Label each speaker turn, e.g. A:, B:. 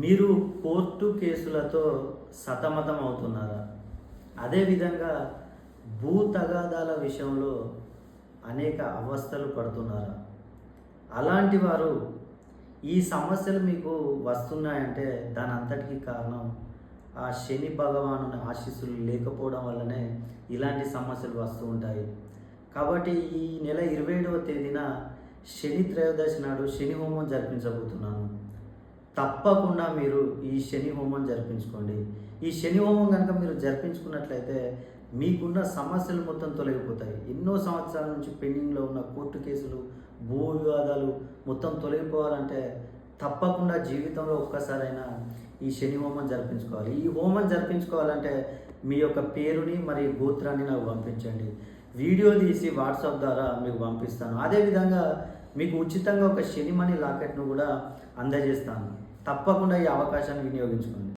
A: మీరు కోర్టు కేసులతో సతమతం అవుతున్నారా? అదేవిధంగా భూ తగాదాల విషయంలో అనేక అవస్థలు పడుతున్నారా? అలాంటి వారు ఈ సమస్యలు మీకు వస్తున్నాయంటే దాని అంతటికి కారణం ఆ శని భగవానుని ఆశీస్సులు లేకపోవడం వల్లనే ఇలాంటి సమస్యలు వస్తూ ఉంటాయి. కాబట్టి ఈ నెల 27వ తేదీన శని త్రయోదశి నాడు శని హోమం జరిపించబోతున్నాను. తప్పకుండా మీరు ఈ శని హోమం జరిపించుకోండి. ఈ శని హోమం కనుక మీరు జరిపించుకున్నట్లయితే మీకున్న సమస్యలు మొత్తం తొలగిపోతాయి. ఎన్నో సంవత్సరాల నుంచి పెండింగ్లో ఉన్న కోర్టు కేసులు, భూ వివాదాలు మొత్తం తొలగిపోవాలంటే తప్పకుండా జీవితంలో ఒక్కసారైనా ఈ శని హోమం జరిపించుకోవాలి. ఈ హోమం జరిపించుకోవాలంటే మీ యొక్క పేరుని మరియు గోత్రాన్ని నాకు పంపించండి. వీడియో తీసి వాట్సాప్ ద్వారా మీకు పంపిస్తాను. అదేవిధంగా మీకు ఉచితంగా ఒక శని మనీ లాకెట్ను కూడా అందజేస్తాను. తప్పకుండా ఈ అవకాశాన్ని వినియోగించుకోండి.